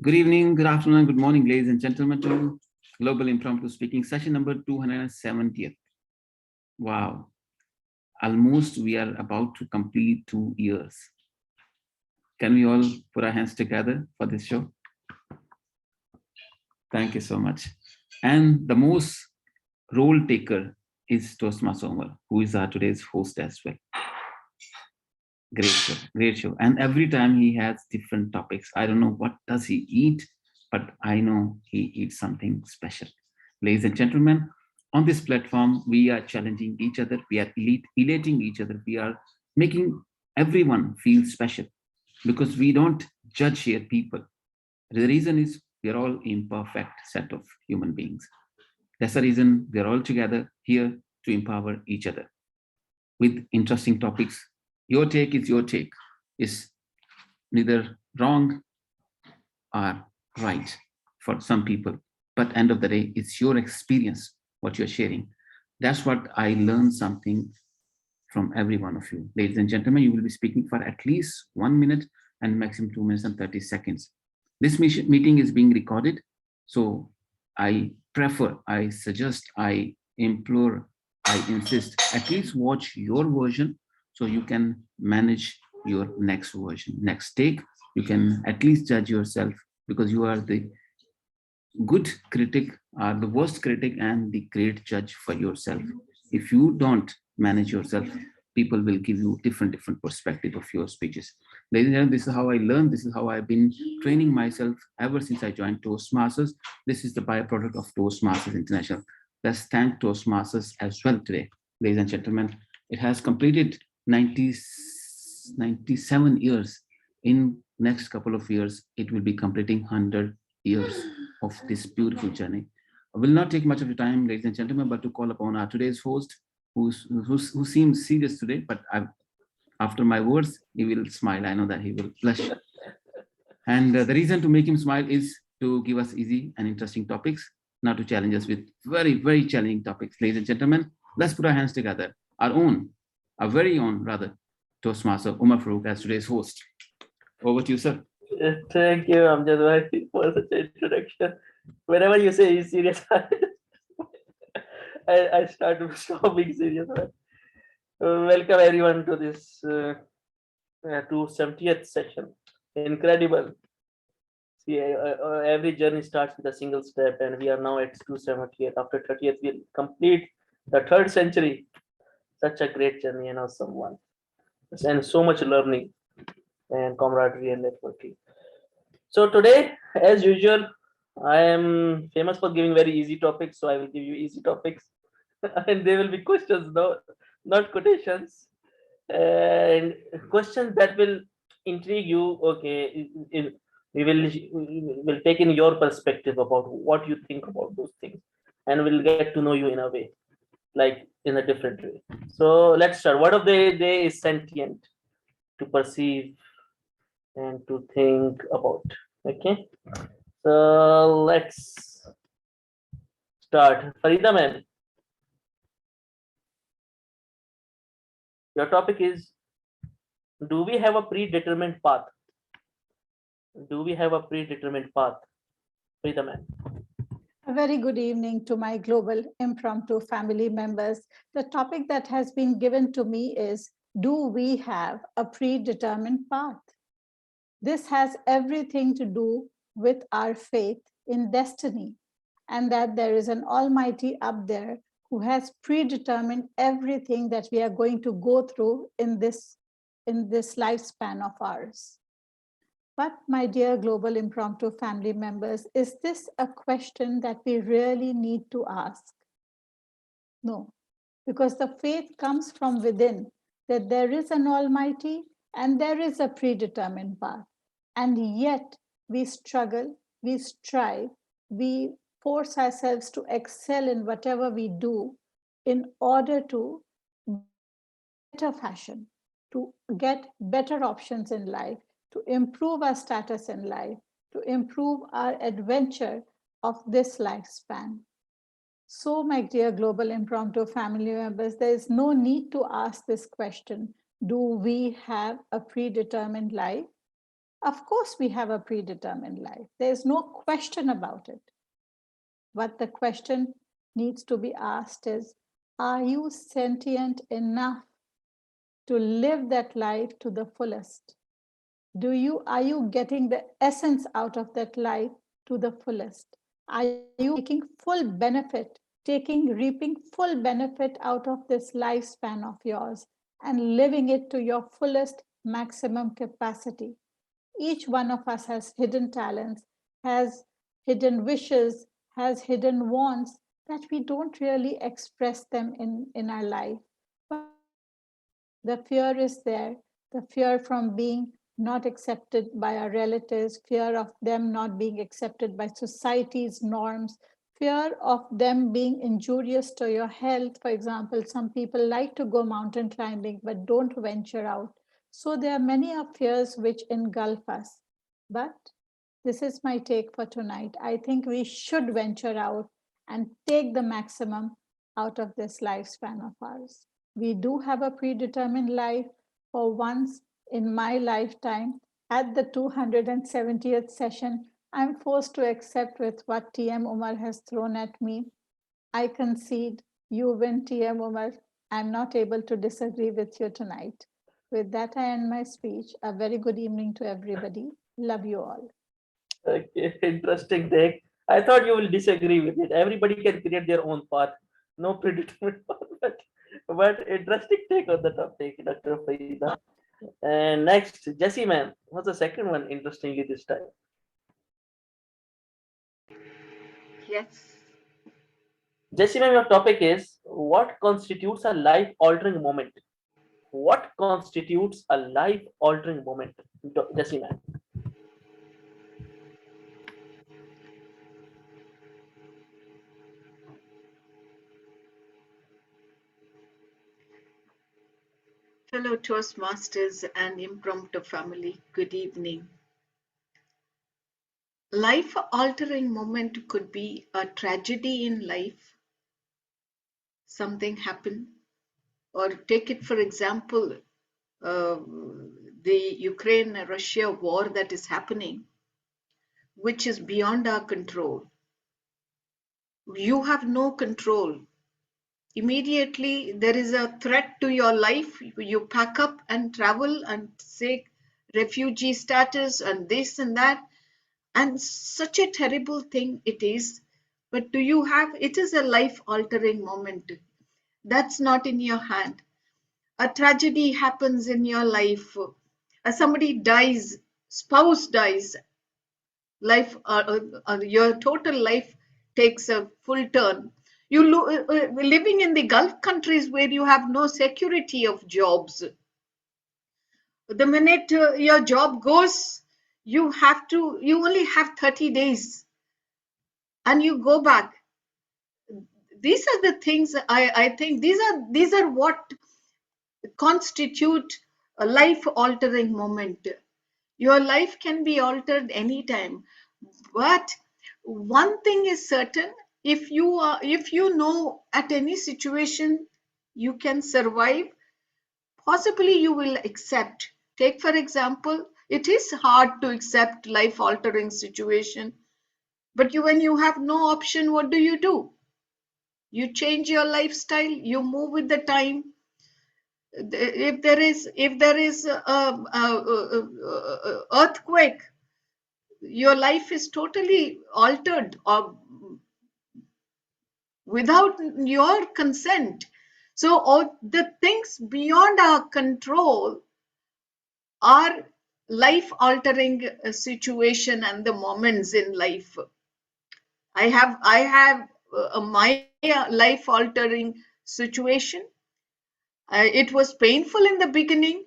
Good evening, good afternoon, good morning, ladies and gentlemen, to Global Impromptu Speaking session number 270th. Wow, almost we are about to complete 2 years. Can we all put our hands together for this show? Thank you so much. And the most role taker is Toastmaster Omar, who is our today's host as well. Great show, great show. And every time he has different topics. I don't know what does he eat, but I know he eats something special. Ladies and gentlemen, on this platform, we are challenging each other. We are elating each other. We are making everyone feel special because we don't judge here people. The reason is we are all imperfect set of human beings. That's the reason we are all together here to empower each other with interesting topics. Your take is your take. Is neither wrong or right for some people, but end of the day, it's your experience, what you're sharing. That's what I learned something from every one of you. Ladies and gentlemen, you will be speaking for at least 1 minute and maximum 2 minutes and 30 seconds. This meeting is being recorded, so I prefer, I suggest, I implore, I insist, at least watch your version so you can manage your next version, next take. You can at least judge yourself because you are the good critic, or the worst critic, and the great judge for yourself. If you don't manage yourself, people will give you different perspective of your speeches. Ladies and gentlemen, this is how I learned. This is how I've been training myself ever since I joined Toastmasters. This is the byproduct of Toastmasters International. Let's thank Toastmasters as well today. Ladies and gentlemen, it has completed 97 years. In next couple of years, it will be completing 100 years of this beautiful journey. I will not take much of your time, ladies and gentlemen, but to call upon our today's host, who seems serious today, but after my words, he will smile. I know that he will blush. And the reason to make him smile is to give us easy and interesting topics, not to challenge us with very, very challenging topics. Ladies and gentlemen, let's put our hands together. Our very own, rather, Toastmaster Umar Farooq as today's host. Over to you, sir. Thank you, Amjad, for such an introduction. Whenever you say he's serious, I start to stop being serious. Welcome everyone to this 270th session. Incredible. See, every journey starts with a single step, and we are now at 270th. After 30th, we'll complete the third century. Such a great journey and awesome one. And so much learning and camaraderie and networking. So today, as usual, I am famous for giving very easy topics, so I will give you easy topics, and there will be questions, no, not quotations, and questions that will intrigue you. Okay, we will take in your perspective about what you think about those things, and we'll get to know you in a way, like in a different way. So let's start. What of the day is sentient, to perceive and to think about. Okay, so let's start. Furidame, your topic is, do we have a predetermined path? Do we have a predetermined path? Furidame. A very good evening to my global impromptu family members. The topic that has been given to me is, do we have a predetermined path? This has everything to do with our faith in destiny, and that there is an Almighty up there who has predetermined everything that we are going to go through in this lifespan of ours. But my dear global impromptu family members, is this a question that we really need to ask? No, because the faith comes from within, that there is an Almighty and there is a predetermined path. And yet we struggle, we strive, we force ourselves to excel in whatever we do in order to better fashion, to get better options in life, to improve our status in life, to improve our adventure of this lifespan. So, my dear global impromptu family members, there is no need to ask this question, do we have a predetermined life? Of course, we have a predetermined life. There's no question about it. What the question needs to be asked is, are you sentient enough to live that life to the fullest? Are you getting the essence out of that life to the fullest? Are you taking full benefit, reaping full benefit out of this lifespan of yours and living it to your fullest maximum capacity? Each one of us has hidden talents, has hidden wishes, has hidden wants that we don't really express them in our life. But the fear is there, the fear from being not accepted by our relatives, fear of them not being accepted by society's norms, fear of them being injurious to your health. For example, some people like to go mountain climbing but don't venture out. So there are many of fears which engulf us. But this is my take for tonight. I think we should venture out and take the maximum out of this lifespan of ours. We do have a predetermined life. For once in my lifetime, at the 270th session, I'm forced to accept with what TM Umar has thrown at me. I concede, you win, TM Umar. I'm not able to disagree with you tonight. With that, I end my speech. A very good evening to everybody. Love you all. Okay, interesting take. I thought you will disagree with it. Everybody can create their own path, no predetermined path. But interesting take on the topic, Dr. Faida. And next, Jesse, ma'am, what's the second one? Interestingly, this time. Yes. Jesse, ma'am, your topic is what constitutes a life-altering moment? What constitutes a life-altering moment? Jesse, ma'am. Fellow Toastmasters and Impromptu family, good evening. Life altering moment could be a tragedy in life, something happened, or take it for example, the Ukraine-Russia war that is happening, which is beyond our control. You have no control. Immediately there is a threat to your life, you pack up and travel and seek refugee status and this and that, and such a terrible thing it is. But do you have, it is a life altering moment. That's not in your hand. A tragedy happens in your life. Somebody dies, spouse dies, life, your total life takes a full turn. You living in the Gulf countries where you have no security of jobs. The minute your job goes, you only have 30 days and you go back. These are the things I think these are what constitute a life altering moment. Your life can be altered anytime, but one thing is certain: if you know at any situation you can survive, possibly you will accept. Take for example, it is hard to accept life altering situation, but when you have no option, what do? You change your lifestyle, you move with the time. If there is a earthquake, your life is totally altered or without your consent. So all the things beyond our control are life altering situation and the moments in life. I have my life altering situation. It was painful in the beginning,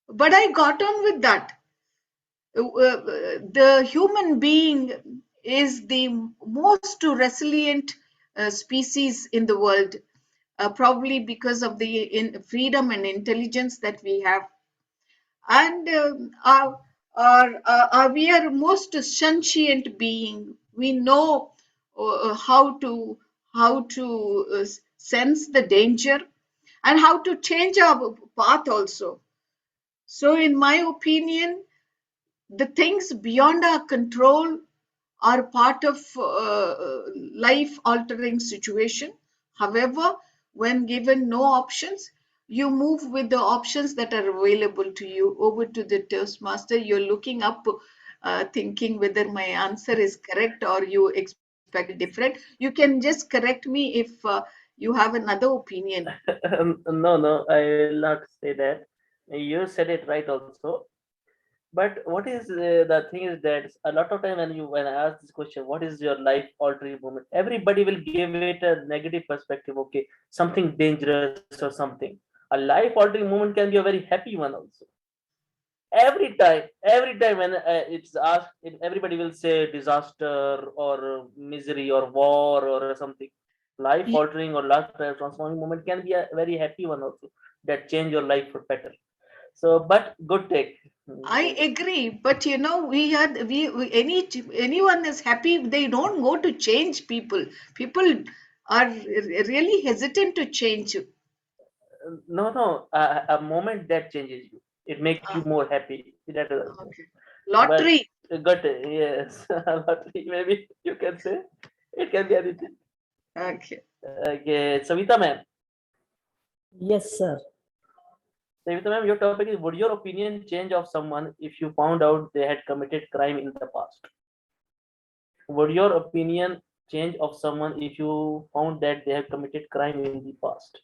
but I got on with that. The human being is the most resilient species in the world, probably because of the freedom and intelligence that we have. And we are most sentient being. We know how to sense the danger and how to change our path also. So in my opinion, the things beyond our control are part of life altering situation. However, when given no options, you move with the options that are available to you. Over to the Toastmaster, you're looking up, thinking whether my answer is correct or you expect different. You can just correct me if you have another opinion. No, I will not say that. You said it right also. But what is the thing is that a lot of time when I ask this question, what is your life altering moment? Everybody will give it a negative perspective. Okay, something dangerous or something. A life altering moment can be a very happy one also. Every time when it's asked, everybody will say disaster or misery or war or something. Life altering or life transforming moment can be a very happy one also, that change your life for better. So, but good take. I agree, but anyone is happy. They don't go to change people. People are really hesitant to change. No, a moment that changes you. It makes you Ah, more happy. That is the thing. okay. But Lottery. good, yes. Maybe you can say it can be anything. Okay. Okay, Savita ma'am. Yes, sir. Savita ma'am, your topic is: would your opinion change of someone if you found out they had committed crime in the past? Would your opinion change of someone if you found that they have committed crime in the past?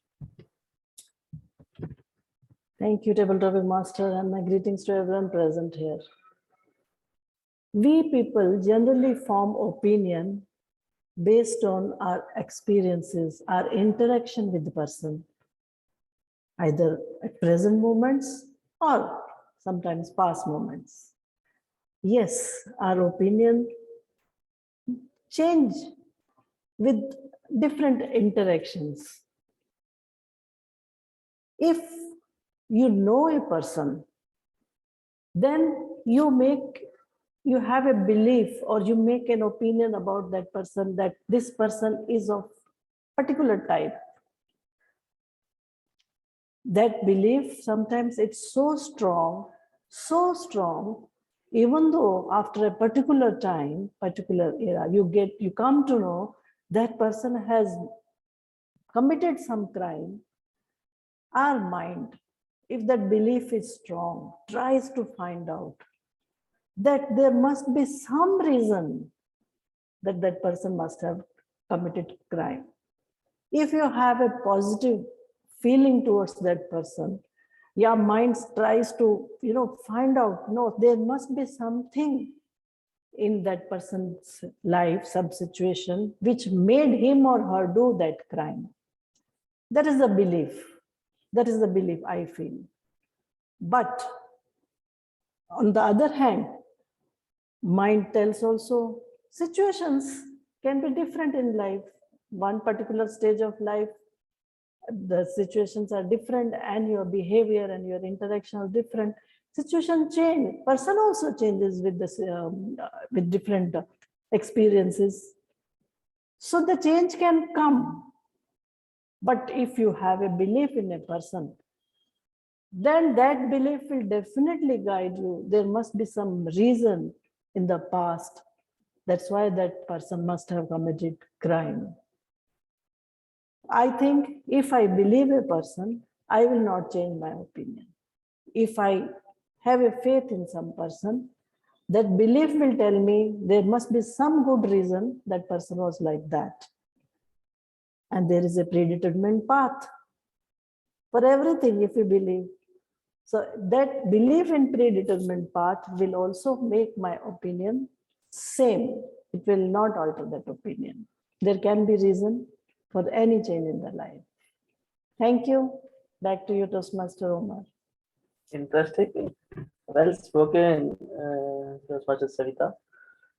Thank you, Table Topic Master, and my greetings to everyone present here. We people generally form opinion based on our experiences, our interaction with the person, either at present moments or sometimes past moments. Yes, our opinion change with different interactions. If you know a person, then you have a belief or you make an opinion about that person, that this person is of particular type. That belief, sometimes it's so strong, even though after a particular time, particular era, you come to know that person has committed some crime. Our mind, if that belief is strong, tries to find out that there must be some reason that that person must have committed crime. If you have a positive feeling towards that person, your mind tries to, find out, no, there must be something in that person's life, some situation, which made him or her do that crime. That is the belief. That is the belief I feel. But on the other hand, mind tells also situations can be different in life. One particular stage of life, the situations are different and your behavior and your interaction are different. Situation change. Person also changes with this with different experiences. So the change can come. But if you have a belief in a person, then that belief will definitely guide you. There must be some reason in the past. That's why that person must have committed crime. I think if I believe a person, I will not change my opinion. If I have a faith in some person, that belief will tell me there must be some good reason that person was like that. And there is a predetermined path for everything if you believe. So that belief in predetermined path will also make my opinion same. It will not alter that opinion. There can be reason for any change in the life. Thank you. Back to you, Toastmaster Omar. Interesting. Well spoken, Toastmaster Savita.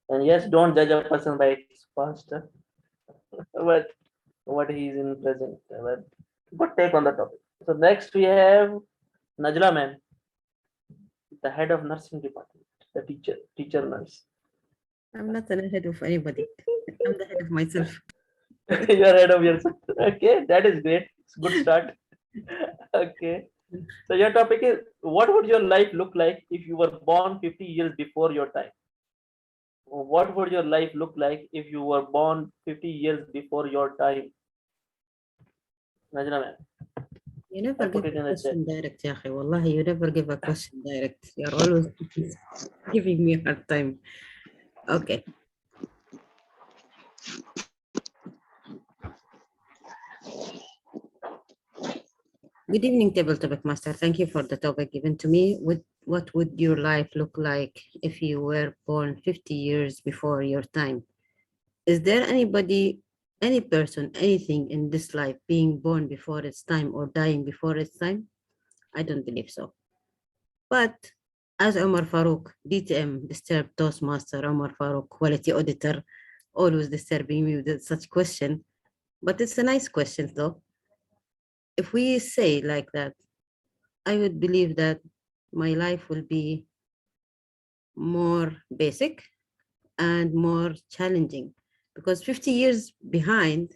And yes, don't judge a person by its past, but what he is in present. But good take on the topic. So next we have Najla ma'am, the head of nursing department, the teacher nurse. I'm not the head of anybody. I'm the head of myself. You are head of yourself. Okay, that is great. It's good start. Okay. So your topic is, what would your life look like if you were born 50 years before your time? What would your life look like if you were born 50 years before your time? Najna ma'am, You I never put give it a in the chat. question direct, يا أخي. Wallahi, you never give a question direct. You're always giving me a hard time. Okay. Good evening, Table Topic Master. Thank you for the topic given to me. What would your life look like if you were born 50 years before your time? Is there anybody, any person, anything in this life being born before its time or dying before its time? I don't believe so. But as Omar Farouk, DTM, Disturbed Toastmaster, Omar Farouk, quality auditor, always disturbing me with such question. But it's a nice question though. If we say like that, I would believe that my life will be more basic and more challenging because 50 years behind,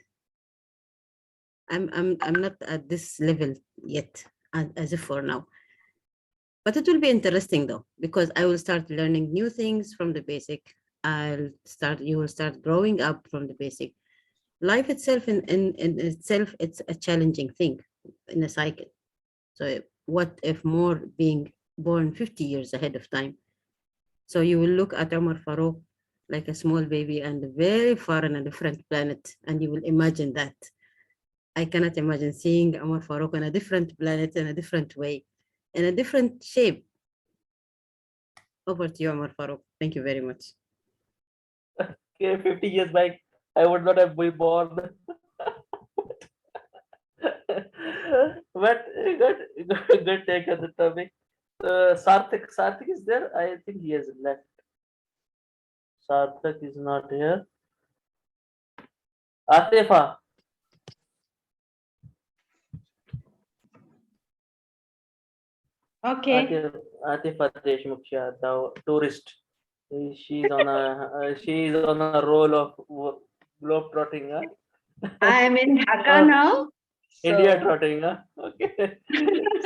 I'm not at this level yet as if for now. But it will be interesting though, because I will start learning new things from the basic. You will start growing up from the basic. Life itself in itself, it's a challenging thing in a cycle. So what if more being born 50 years ahead of time? So you will look at Omar Farouk like a small baby and very far on a different planet, and you will imagine that. I cannot imagine seeing Omar Farouk on a different planet in a different way, in a different shape. Over to you, Omar Farouk. Thank you very much. Okay, 50 years back, I would not have been born. But good take on the topic. Sarthak is there? I think he has left. Sarthak is not here. Atifa. Okay. Atifa Deshmukh Shah, the tourist. She's on a roll of globe trotting. Huh? I am in Dhaka now. India So, trotting. Huh? Okay.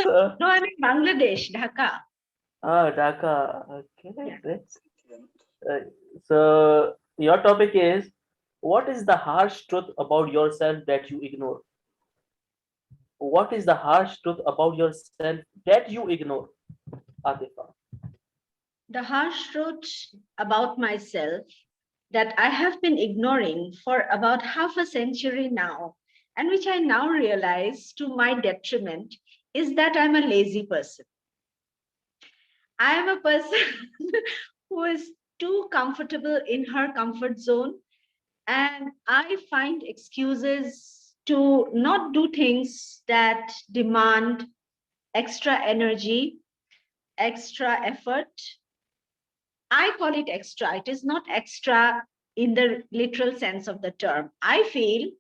So, no, I'm in Bangladesh, Dhaka. Dhaka. Okay. Yeah. Great. So your topic is, what is the harsh truth about yourself that you ignore? What is the harsh truth about yourself that you ignore, Atifa? The harsh truth about myself that I have been ignoring for about half a century now, and which I now realize to my detriment, is that I'm a lazy person. I am a person who is too comfortable in her comfort zone, and I find excuses to not do things that demand extra energy, extra effort. I call it extra. It is not extra in the literal sense of the term. I feel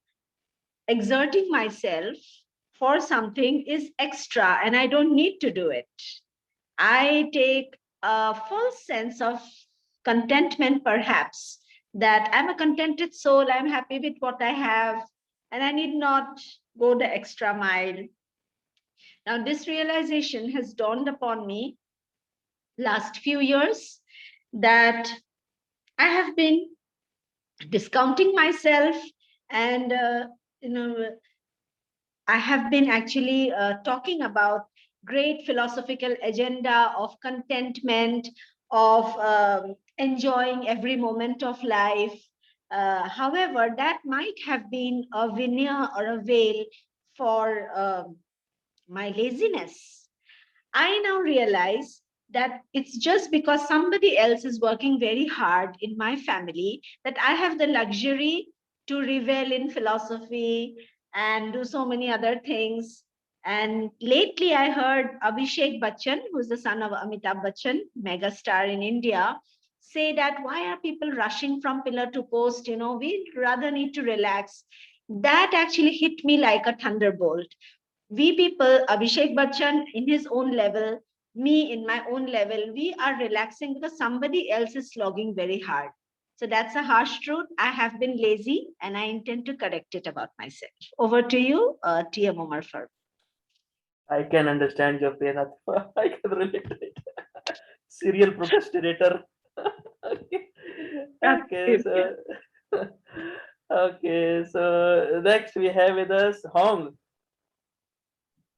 exerting myself for something is extra and I don't need to do it. I take a false sense of contentment, perhaps, that I'm a contented soul, I'm happy with what I have, and I need not go the extra mile. Now, this realization has dawned upon me last few years that I have been discounting myself, and I have been actually talking about great philosophical agenda of contentment, of enjoying every moment of life. However, that might have been a veneer or a veil for my laziness. I now realize that it's just because somebody else is working very hard in my family that I have the luxury to revel in philosophy and do so many other things. And lately I heard Abhishek Bachchan, who's the son of Amitabh Bachchan, mega star in India, say that why are people rushing from pillar to post? We rather need to relax. That actually hit me like a thunderbolt. We people, Abhishek Bachchan in his own level, me in my own level, we are relaxing because somebody else is slogging very hard. So that's a harsh truth. I have been lazy and I intend to correct it about myself. Over to you, Tia Momar Farooq. I can understand your pain, Atifa. I can relate to it. Serial procrastinator. Okay. Okay, so okay, so next we have with us Hong.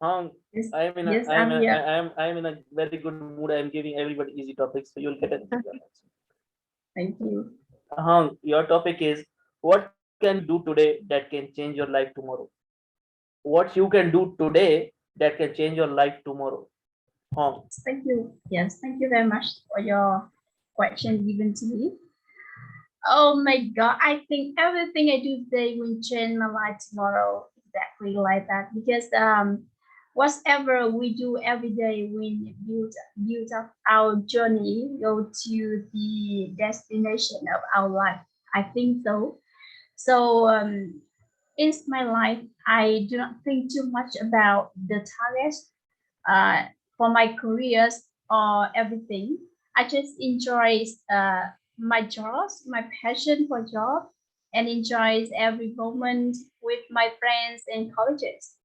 Hong, Yes, I'm in a yes, I'm here. I'm in a very good mood. I'm giving everybody easy topics, so you'll get an easy one. Thank you. Hong, your topic is what can you do today that can change your life tomorrow? What you can do today that can change your life tomorrow? Hong. Thank you. Yes, thank you very much for your question given to me. Oh my God, I think everything I do today will change my life tomorrow. Exactly like that. Because whatever we do every day, we build up our journey, go to the destination of our life. I think so. So in my life, I do not think too much about the targets uh, for my careers or everything. I just enjoy my jobs, my passion for job, and enjoys every moment with my friends and colleagues.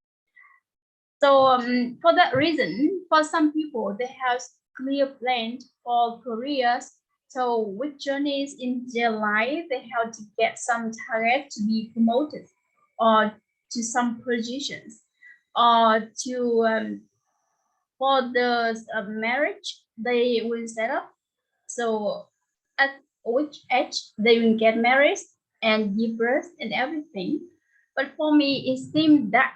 So for that reason, for some people, they have clear plans for careers. So with journeys in their life, they have to get some target to be promoted or to some positions or to for the marriage they will set up. So at which age they will get married and give birth and everything. But for me, it seemed that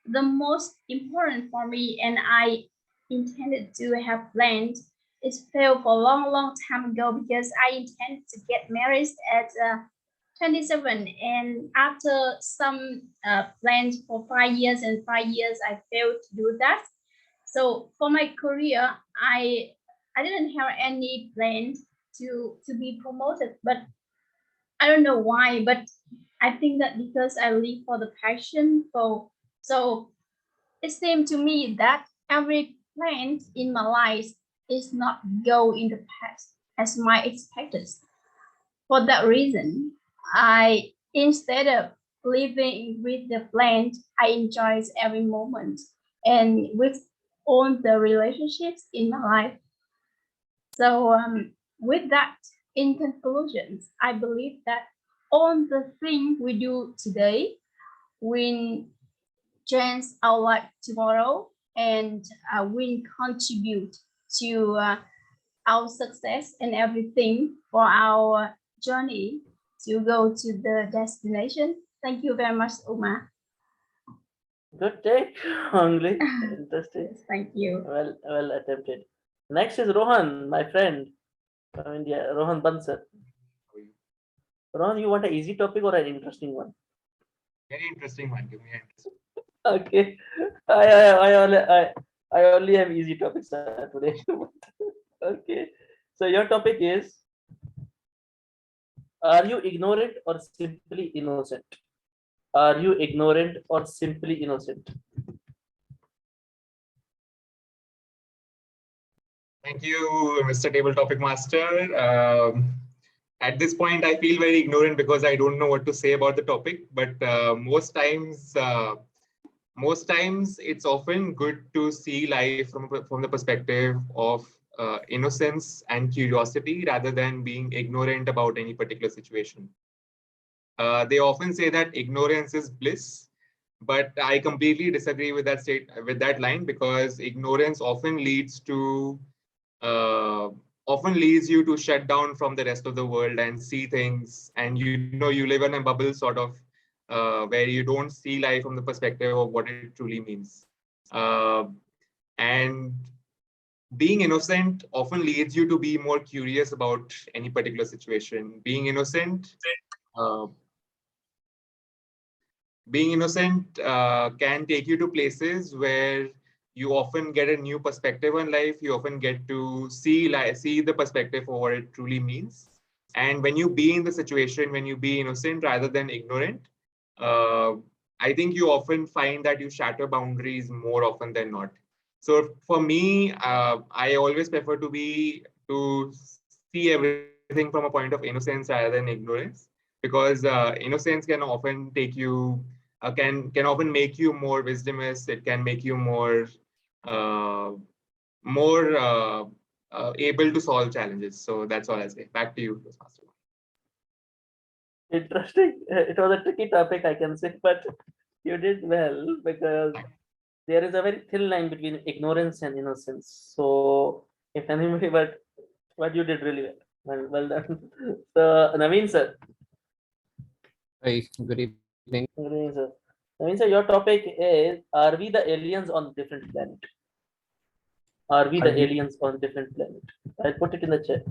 the most important for me, and I intended to have planned, is failed for a long, long time ago because I intended to get married at 27, and after some plans for 5 years and 5 years, I failed to do that. So for my career, I didn't have any plan to be promoted, but I don't know why, but I think that because I live for the passion, so it seemed to me that every plan in my life is not go in the past as my expected. For that reason, I instead of living with the plan, I enjoy every moment and with all the relationships in my life. So with that, in conclusions, I believe that all the things we do today will change our life tomorrow and will contribute to our success and everything for our journey to go to the destination. Thank you very much, Uma. Good take, Hongli. Interesting. Yes, thank you. Well attempted. Next is Rohan, my friend from India, Rohan Bansal. Rohan, you want an easy topic or an interesting one? Very interesting one. Give me an interesting. Okay, I only have easy topics today. Okay, so your topic is: are you ignorant or simply innocent? Are you ignorant or simply innocent? Thank you, Mr. Table Topic Master. At this point, I feel very ignorant because I don't know what to say about the topic. But most times, it's often good to see life from the perspective of innocence and curiosity rather than being ignorant about any particular situation. They often say that ignorance is bliss, but I completely disagree with that line, because ignorance often leads you to shut down from the rest of the world and see things, and you live in a bubble sort of where you don't see life from the perspective of what it truly means. And being innocent often leads you to be more curious about any particular situation. Being innocent can take you to places where you often get a new perspective on life. You often get to see the perspective of what it truly means. And when you be in the situation, when you be innocent rather than ignorant, I think you often find that you shatter boundaries more often than not. So for me, I always prefer to see everything from a point of innocence rather than ignorance, because innocence can often take you can often make you more wisdomous. It can make you more more able to solve challenges. So that's all I say. Back to you, Toastmaster. Interesting. It was a tricky topic, I can say, but you did well because there is a very thin line between ignorance and innocence. So, if anybody, but you did really well. Well done. So, Naveen sir, Hi, good evening. good evening, sir. Naveen sir, your topic is: Are we the aliens on different planet? Are we the aliens on different planet? I'll put it in the chat.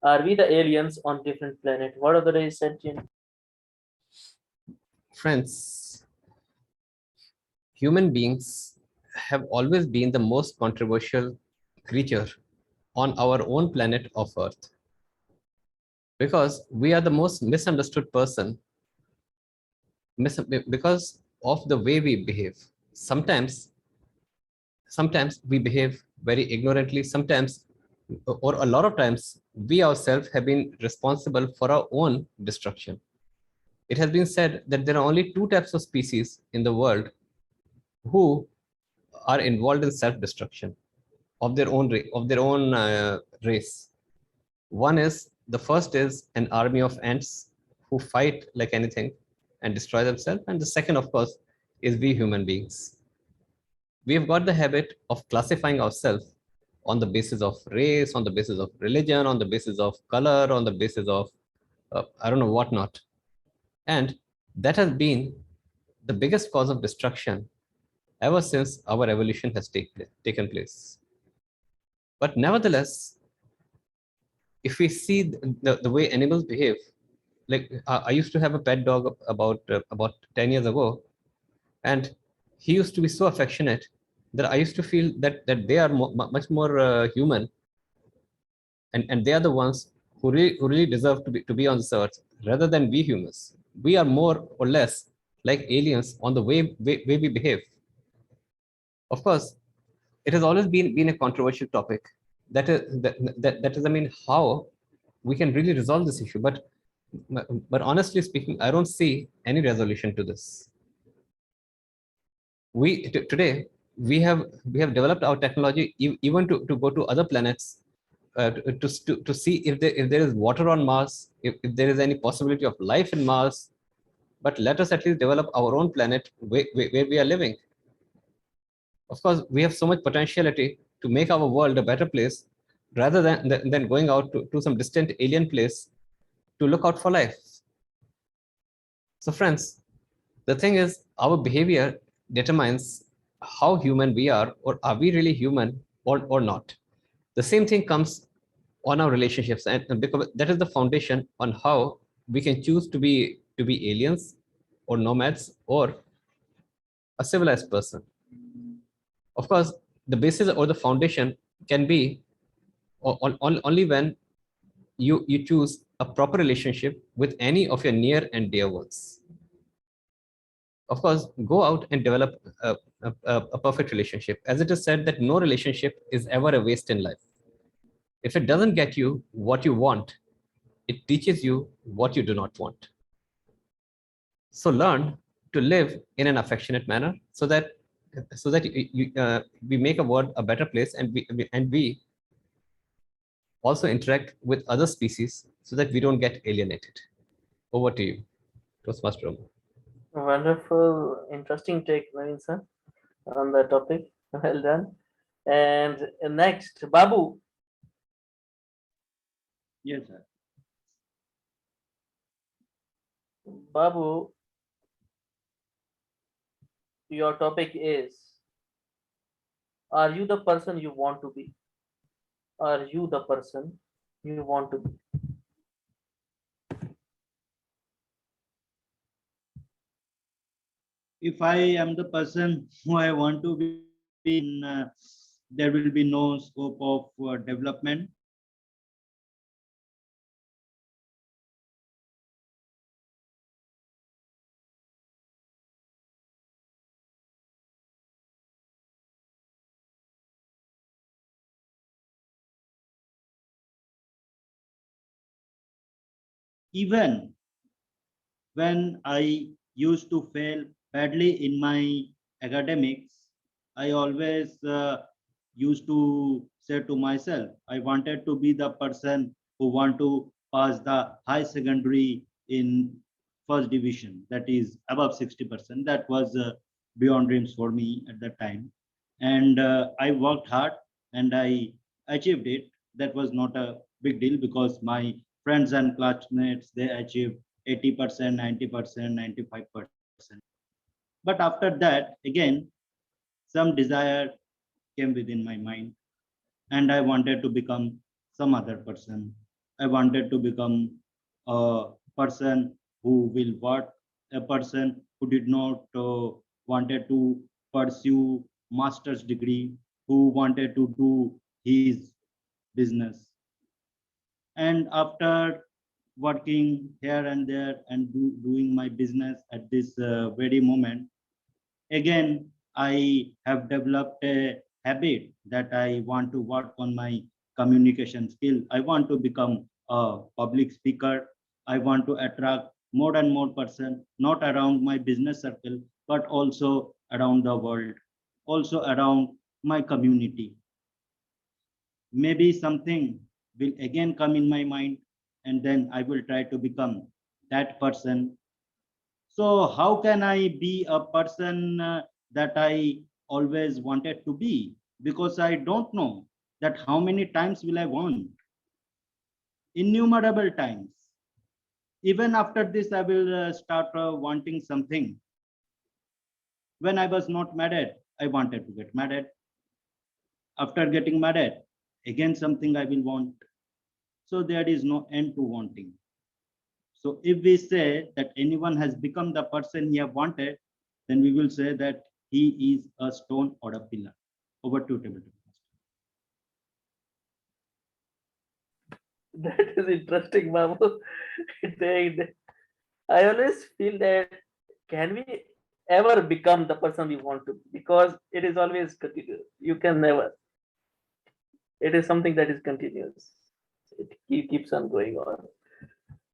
Are we the aliens on different planet? What are the race sentient? Friends, human beings have always been the most controversial creature on our own planet of Earth because we are the most misunderstood person because of the way we behave. Sometimes, sometimes we behave very ignorantly, sometimes, or a lot of times, we ourselves have been responsible for our own destruction. It has been said that there are only two types of species in the world who are involved in self-destruction of their own race. One is the first is an army of ants who fight like anything and destroy themselves, and the second, of course, is we human beings. We have got the habit of classifying ourselves on the basis of race, on the basis of religion, on the basis of color, on the basis of I don't know what not, and that has been the biggest cause of destruction ever since our evolution has taken place. But nevertheless, if we see the way animals behave, like I used to have a pet dog about 10 years ago, and he used to be so affectionate that I used to feel that they are much more human, and they are the ones who really deserve to be on this earth rather than we humans. We are more or less like aliens on the way we behave. Of course, it has always been a controversial topic. That is, I mean, how we can really resolve this issue. But honestly speaking, I don't see any resolution to this. Today we have developed our technology even to go to other planets to see if there is water on Mars, if there is any possibility of life in Mars. But let us at least develop our own planet where we are living. Of course, we have so much potentiality to make our world a better place rather than going out to some distant alien place to look out for life. So friends, the thing is, our behavior determines how human we are, or are we really human or not. The same thing comes on our relationships, and because that is the foundation on how we can choose to be aliens or nomads or a civilized person. Of course, the basis or the foundation can be only when you choose a proper relationship with any of your near and dear ones. Of course, go out and develop a perfect relationship. As it is said that no relationship is ever a waste in life. If it doesn't get you what you want, it teaches you what you do not want. So learn to live in an affectionate manner so that we make a world a better place, and we also interact with other species so that we don't get alienated. Over to you, Toastmaster. Wonderful, interesting take, Naveen sir, on the topic. Well done. And next, Babu. Yes, sir. Babu, your topic is: Are you the person you want to be? Are you the person you want to be? If I am the person who I want to be, there will be no scope of development. Even when I used to fail badly in my academics, I always used to say to myself, I wanted to be the person who want to pass the high secondary in first division, that is above 60%. That was beyond dreams for me at that time. And I worked hard and I achieved it. That was not a big deal because my friends and classmates, they achieved 80%, 90%, 95%. But after that, again, some desire came within my mind and I wanted to become some other person. I wanted to become a person who will work, a person who did not wanted to pursue master's degree, who wanted to do his business. And after working here and there and doing my business at this very moment, again, I have developed a habit that I want to work on my communication skill. I want to become a public speaker. I want to attract more and more person, not around my business circle, but also around the world, also around my community. Maybe something will again come in my mind, and then I will try to become that person. So how can I be a person that I always wanted to be? Because I don't know that how many times will I want. Innumerable times. Even after this, I will start wanting something. When I was not married, I wanted to get married. After getting married, again something I will want. So there is no end to wanting. So if we say that anyone has become the person he have wanted, then we will say that he is a stone or a pillar. Over to table. That is interesting, Babu. I always feel that can we ever become the person we want to be? Because it is always continuous. You can never. It is something that is continuous. It keeps on going on.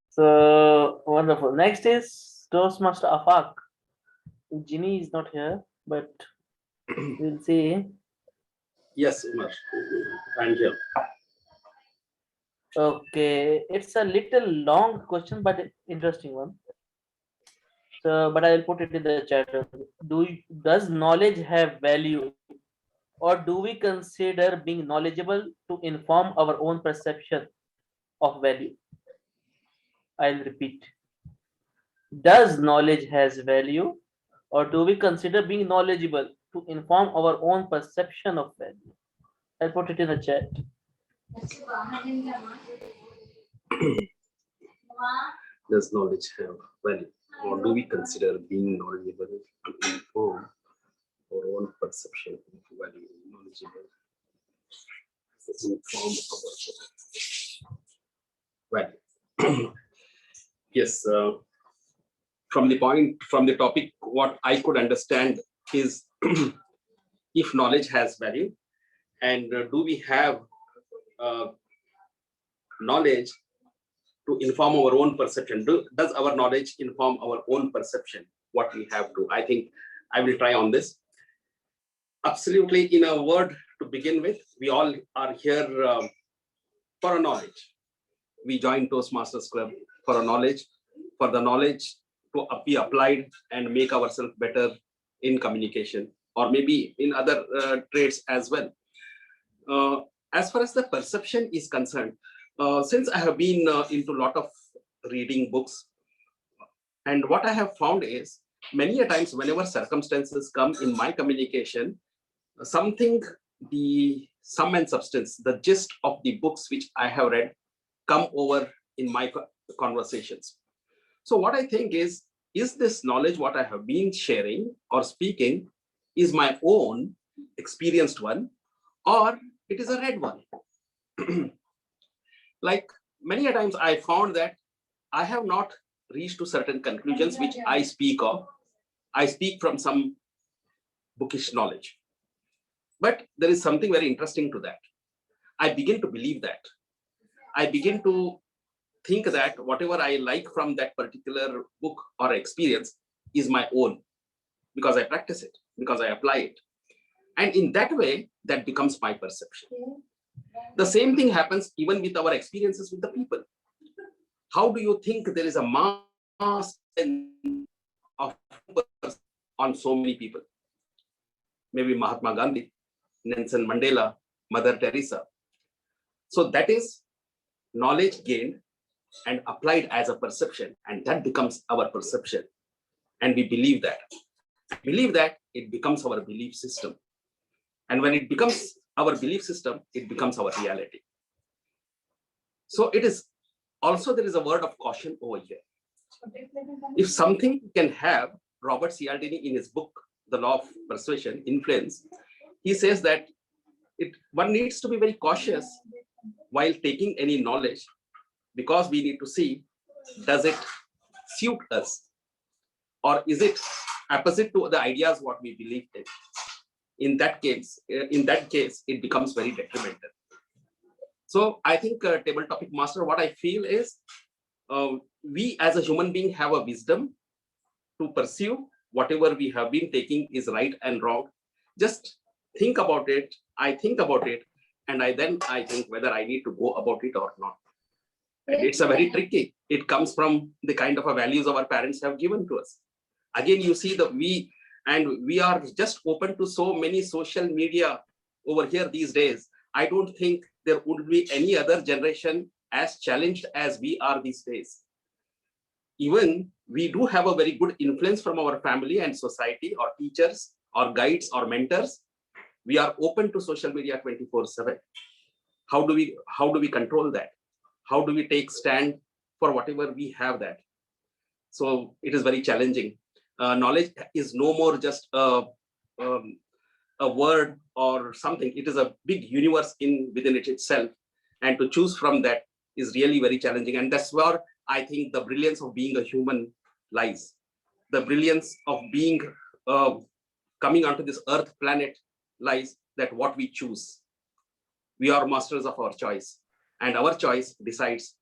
So wonderful. Next is Toastmaster Afak. Ginny is not here, but we'll see. Yes, Umar, I'm here. Okay, it's a little long question, but interesting one. So, but I will put it in the chat. Does knowledge have value, or do we consider being knowledgeable to inform our own perception of value? I'll repeat. Does knowledge has value, or do we consider being knowledgeable to inform our own perception of value? I'll put it in the chat. Does knowledge have value, or do we consider being knowledgeable to inform our own perception of value? Knowledgeable to inform our value. Yes, from the topic, what I could understand is if knowledge has value, and do we have knowledge to inform our own perception? Does our knowledge inform our own perception? What we have to? I think I will try on this. Absolutely, in a word, to begin with, we all are here for a knowledge. We join Toastmasters Club for a knowledge, for the knowledge to be applied and make ourselves better in communication, or maybe in other traits as well. As far as the perception is concerned, since I have been into a lot of reading books, and what I have found is many a times whenever circumstances come in my communication, something, the sum and substance, the gist of the books which I have read come over in my conversations. So what I think is this knowledge what I have been sharing or speaking is my own experienced one, or it is a read one? Like many a times I found that I have not reached to certain conclusions which I speak of. I speak from some bookish knowledge. But there is something very interesting to that. I begin to believe that. I begin to think that whatever I like from that particular book or experience is my own, because I practice it, because I apply it. And in that way, that becomes my perception. The same thing happens even with our experiences with the people. How do you think there is a mass of on so many people? Maybe Mahatma Gandhi, Nelson Mandela, Mother Teresa. So that is knowledge gained and applied as a perception, and that becomes our perception. And we believe that. Believe that, it becomes our belief system. And when it becomes our belief system, it becomes our reality. So it is also, there is a word of caution over here. If something can have, Robert Cialdini in his book, The Law of Persuasion, Influence, he says that one needs to be very cautious while taking any knowledge, because we need to see, does it suit us? Or is it opposite to the ideas what we believe in? In that case, it becomes very detrimental. So I think, table topic master, what I feel is, we as a human being have a wisdom to pursue whatever we have been taking is right and wrong. Just think about it. I think about it, and I think whether I need to go about it or not. And it's a very tricky. It comes from the kind of a values our parents have given to us. Again, you see we are just open to so many social media over here these days. I don't think there would be any other generation as challenged as we are these days. Even we do have a very good influence from our family and society, or teachers, or guides, or mentors. We are open to social media 24/7. How do we control that? How do we take stand for whatever we have that? So it is very challenging. Knowledge is no more just a word or something. It is a big universe within it itself, and to choose from that is really very challenging. And that's where I think the brilliance of being a human lies. The brilliance of being coming onto this earth planet lies that what we choose. We are masters of our choice, and our choice decides,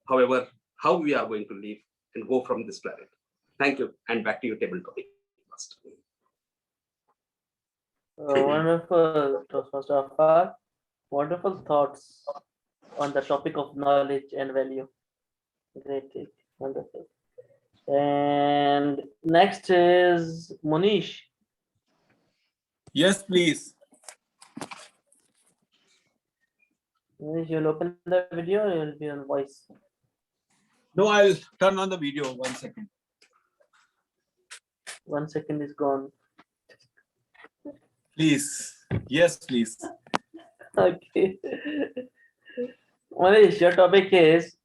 however, how we are going to live and go from this planet. Thank you, and back to you, table topic. Wonderful, Toastmaster. Wonderful thoughts on the topic of knowledge and value. Great, wonderful. And next is Monish. Yes, please. Monish, you'll open the video or you'll be on voice? No, I'll turn on the video. 1 second. 1 second is gone. Please. Yes, please. Okay. Manish, your topic is,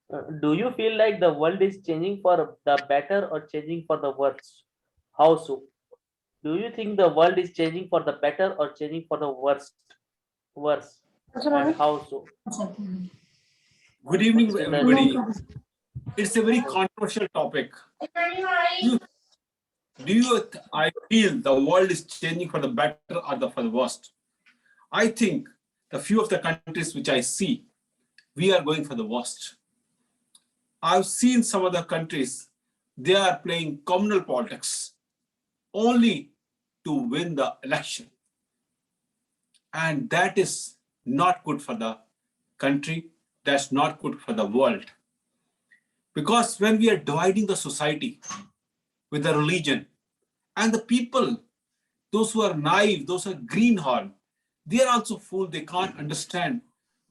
do you feel like the world is changing for the better or changing for the worse? How so? Do you think the world is changing for the better or changing for the worst? Worse. And how so? Good evening, everybody. It's a very controversial topic. I feel the world is changing for the better or for the worst? I think the few of the countries which I see, we are going for the worst. I've seen some other countries, they are playing communal politics only to win the election. And that is not good for the country. That's not good for the world. Because when we are dividing the society with the religion, and the people, those who are naive, those who are greenhorn, they are also fooled. They can't understand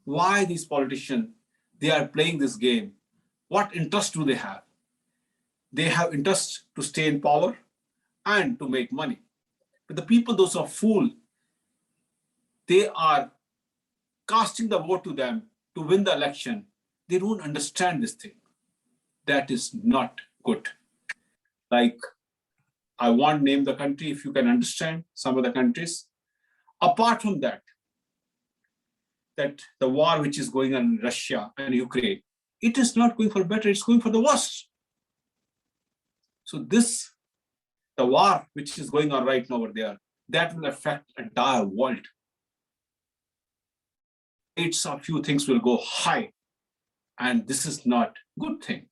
why these politicians, they are playing this game. What interest do they have? They have interest to stay in power and to make money. But the people, those who are fooled, they are casting the vote to them to win the election. They don't understand this thing. That is not good. Like, I won't name the country if you can understand some of the countries. Apart from that the war which is going on in Russia and Ukraine, it is not going for better, it's going for the worst. So the war which is going on right now over there, that will affect the entire world. It's a few things will go high, and this is not a good thing.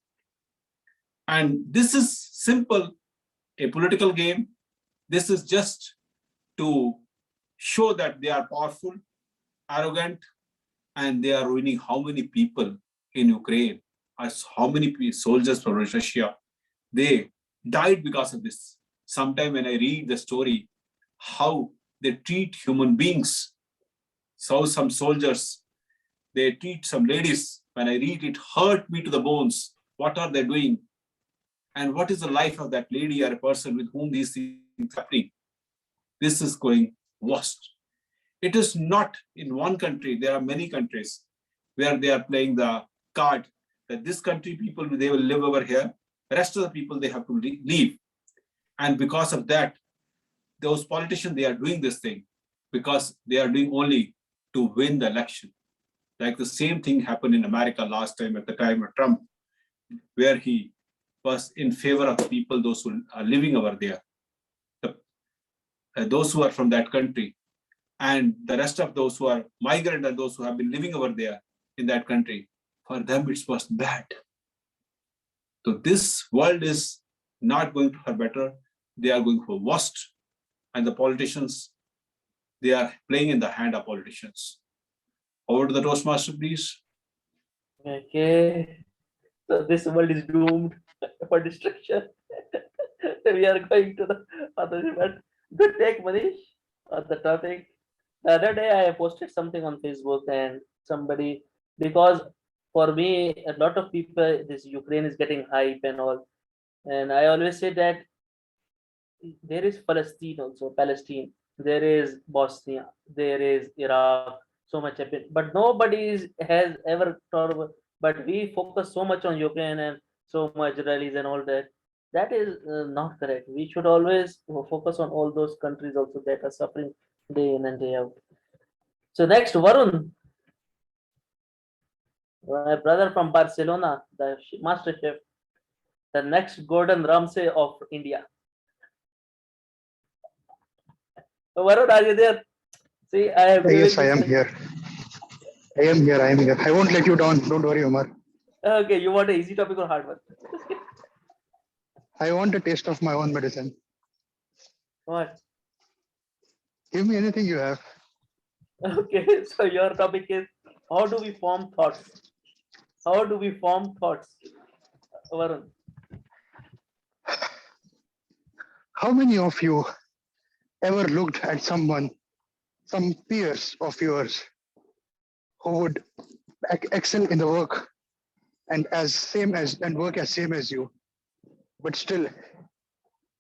And this is simple, a political game. This is just to show that they are powerful, arrogant, and they are ruining how many people in Ukraine, as how many soldiers from Russia, they died because of this. Sometimes when I read the story, how they treat human beings, so some soldiers, they treat some ladies, when I read it, hurt me to the bones. What are they doing? And what is the life of that lady or a person with whom these things are happening? This is going worst. It is not in one country. There are many countries where they are playing the card that this country people, they will live over here. The rest of the people, they have to leave. And because of that, those politicians, they are doing this thing because they are doing only to win the election. Like the same thing happened in America last time at the time of Trump, where he was in favor of the people, those who are living over there, those who are from that country, and the rest of those who are migrant and those who have been living over there in that country, for them it was bad. So this world is not going for better, they are going for worst. And the politicians, they are playing in the hand of politicians. Over to the Toastmaster, please. Okay. So this world is doomed for destruction. We are going to the other event. Good take, Manish, on the topic. The other day I posted something on Facebook and somebody, because for me, a lot of people, this Ukraine is getting hype and all. And I always say that there is Palestine also, Palestine. There is Bosnia. There is Iraq. So much happened, but nobody has ever thought about. But we focus so much on Ukraine and so much rallies and all that. That is not correct. We should always focus on all those countries also that are suffering day in and day out. So next, Varun, my brother from Barcelona, the master chef, the next Gordon Ramsay of India. Varun, are you there? See, I have Yes, I am here. I am here. I am here. I won't let you down. Don't worry, Omar. Okay, you want an easy topic or hard one? I want a taste of my own medicine. What? Give me anything you have. Okay, so your topic is how do we form thoughts? How do we form thoughts? Varun. How many of you ever looked at someone, some peers of yours, who would excel in the work and work as same as you, but still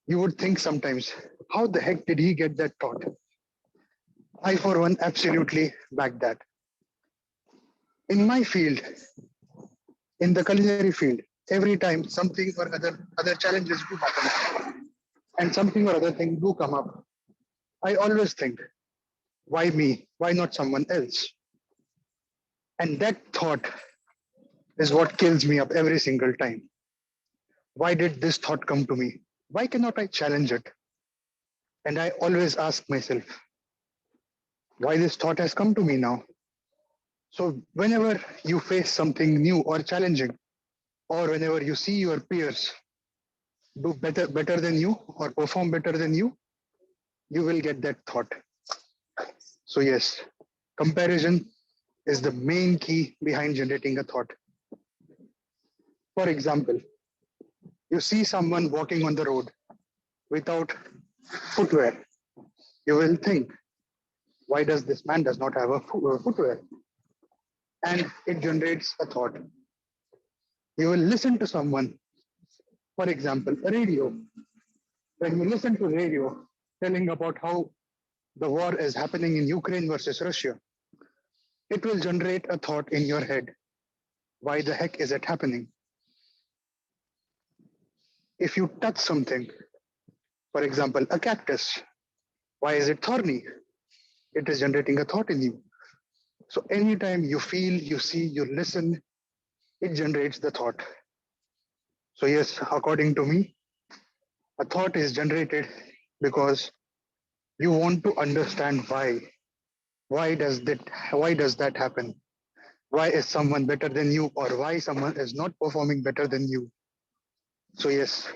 you would think sometimes, how the heck did he get that thought? I, for one, absolutely back that. In my field, in the culinary field, every time something or other challenges do happen, and something or other thing do come up, I always think, why me? Why not someone else? And that thought is what kills me up every single time. Why did this thought come to me? Why cannot I challenge it? And I always ask myself, why this thought has come to me now? So whenever you face something new or challenging, or whenever you see your peers do better than you or perform better than you will get that thought. So yes, comparison is the main key behind generating a thought. For example, you see someone walking on the road without footwear. You will think, why does this man does not have a footwear? And it generates a thought. You will listen to someone, for example, a radio. When you listen to radio telling about how the war is happening in Ukraine versus Russia, it will generate a thought in your head. Why the heck is it happening? If you touch something, for example, a cactus, why is it thorny? It is generating a thought in you. So anytime you feel, you see, you listen, it generates the thought. So yes, according to me, a thought is generated because you want to understand why. Why does that happen? Why is someone better than you, or why someone is not performing better than you? So yes,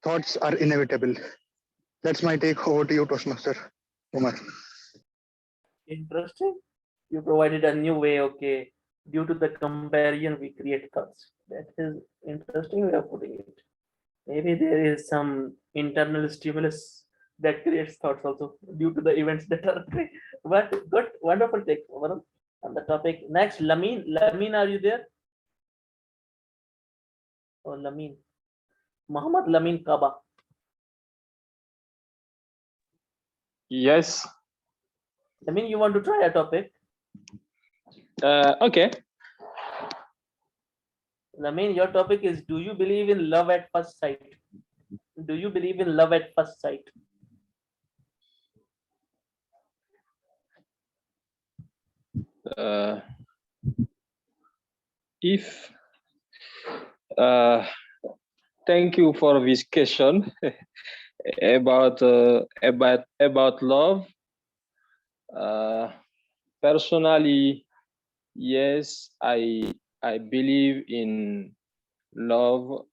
thoughts are inevitable. That's my take. Over to you, Toastmaster Umar. Interesting. You provided a new way. Okay. Due to the comparison, we create thoughts. That is interesting way of putting it. Maybe there is some internal stimulus that creates thoughts also due to the events that are occurring. But good, wonderful take Varun, on the topic. Next, Lamin. Lamin, are you there? Oh, Lamin. Muhammad Lamin Kaba. Yes. Lamin, you want to try a topic? Okay. Lamin, your topic is: do you believe in love at first sight? Do you believe in love at first sight? If thank you for this question about love. Personally, yes, I believe in love,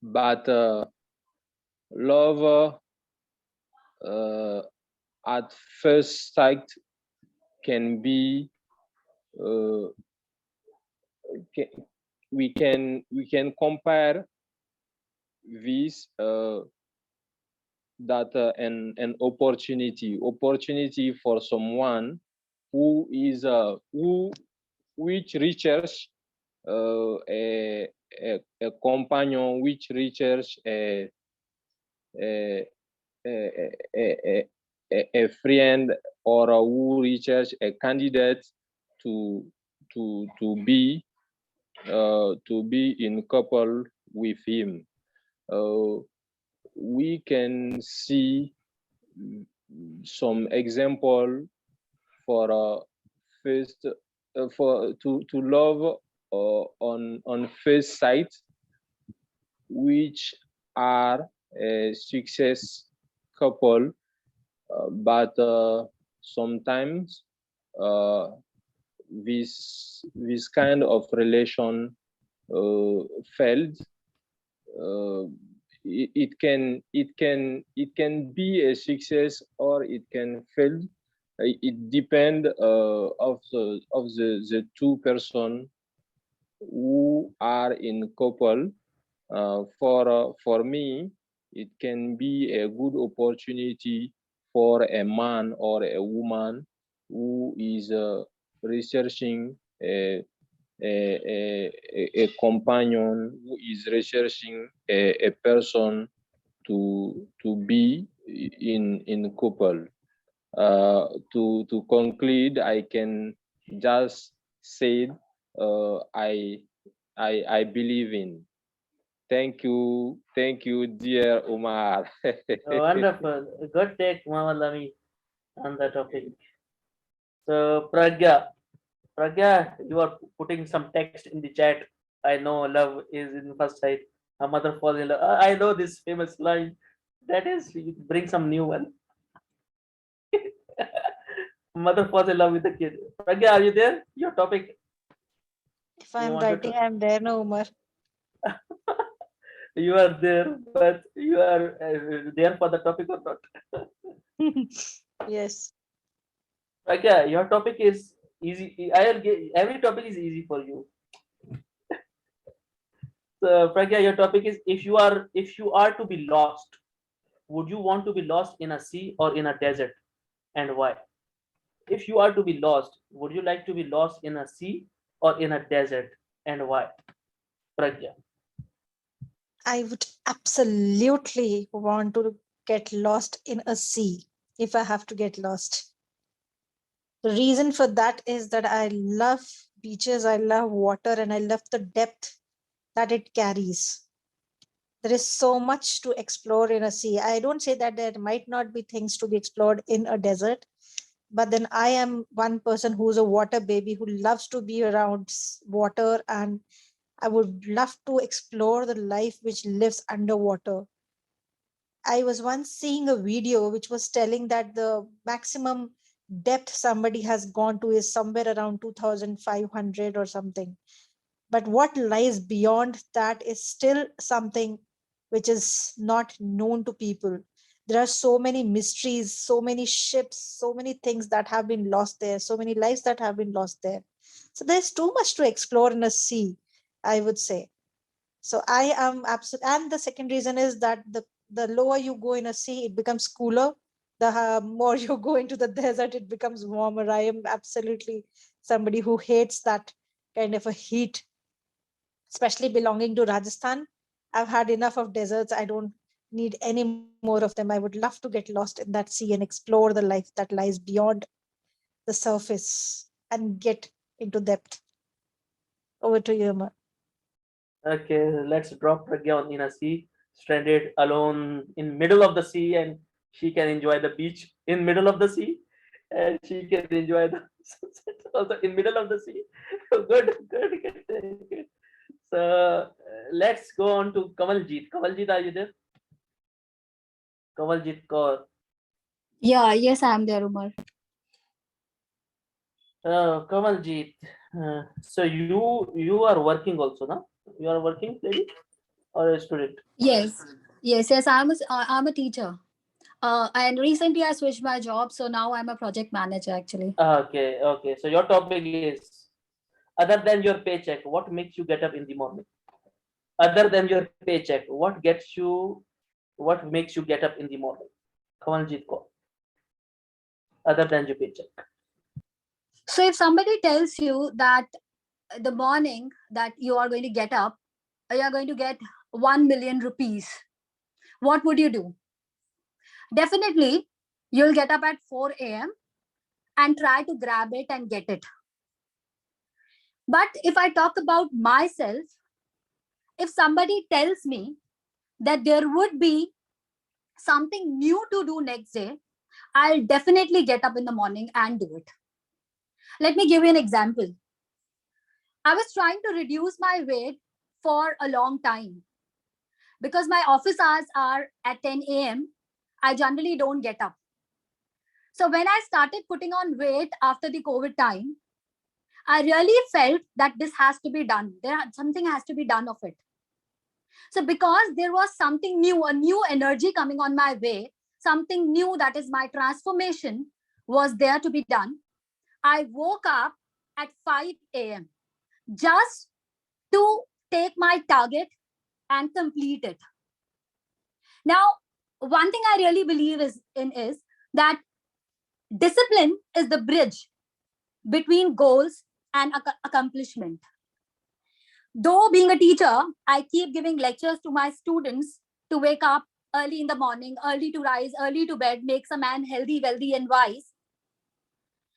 but love at first sight can be we can compare this that an opportunity for someone who is which reaches a companion, which reaches a friend, or who reaches a candidate to be in couple with him. We can see some example for first for to love on first sight, which are a success couple, but sometimes this kind of relation failed. It can be a success or it can fail. It depends of the two person who are in couple. For me, it can be a good opportunity for a man or a woman who is researching a companion, who is researching a person to be in couple. To conclude, I can just say I believe in. Thank you, dear Umar. Wonderful. Good take, Muhammad Lami, on the topic. So, Pragya, you are putting some text in the chat. I know love is in first sight. A mother falls in love. I know this famous line. That is, bring some new one. Mother falls in love with the kid. Pragya, are you there? Your topic. If I'm writing, I'm there, no Umar. You are there, but you are there for the topic or not? Yes. Pragya, your topic is easy. I'll get every topic is easy for you. So, Pragya, your topic is: if you are to be lost, would you want to be lost in a sea or in a desert, and why? If you are to be lost, would you like to be lost in a sea or in a desert, and why? Pragya. I would absolutely want to get lost in a sea if I have to get lost. The reason for that is that I love beaches, I love water, and I love the depth that it carries. There is so much to explore in a sea. I don't say that there might not be things to be explored in a desert, but then I am one person who's a water baby who loves to be around water, and I would love to explore the life which lives underwater. I was once seeing a video which was telling that the maximum depth somebody has gone to is somewhere around 2,500 or something. But what lies beyond that is still something which is not known to people. There are so many mysteries, so many ships, so many things that have been lost there, so many lives that have been lost there. So there's too much to explore in a sea, I would say. So I am absolutely, and the second reason is that the lower you go in a sea, it becomes cooler. The more you go into the desert, it becomes warmer. I am absolutely somebody who hates that kind of a heat, especially belonging to Rajasthan. I've had enough of deserts. I don't need any more of them. I would love to get lost in that sea and explore the life that lies beyond the surface and get into depth. Over to you, Amar. Okay, let's drop Pragya in a sea, stranded alone in middle of the sea, and she can enjoy the beach in middle of the sea, and she can enjoy the sunset also in middle of the sea. Good, good, good, good. So let's go on to Kamaljeet. Kamaljeet, are you there? Kamaljeet Kaur. Yeah, yes, I'm there, Umar. Kamaljeet, so you are working also, no? You are working, lady, or a student? Yes, yes, I'm a teacher. And recently I switched my job, so now I'm a project manager actually. Okay, okay. So your topic is, other than your paycheck, what makes you get up in the morning? Other than your paycheck, what makes you get up in the morning? Kamaljeet Kaur. Other than your paycheck. So if somebody tells you that the morning that you are going to get up, you are going to get 1 million rupees, what would you do? Definitely, you'll get up at 4 a.m. and try to grab it and get it. But if I talk about myself, if somebody tells me that there would be something new to do next day, I'll definitely get up in the morning and do it. Let me give you an example. I was trying to reduce my weight for a long time because my office hours are at 10 a.m. I generally don't get up. So when I started putting on weight after the COVID time, I really felt that this has to be done. Something has to be done of it. So because there was something new, a new energy coming on my way, something new, that is my transformation, was there to be done, I woke up at 5 a.m. just to take my target and complete it. Now, one thing I really believe is that discipline is the bridge between goals and accomplishment. Though being a teacher, I keep giving lectures to my students to wake up early in the morning, early to rise, early to bed, makes a man healthy, wealthy, and wise.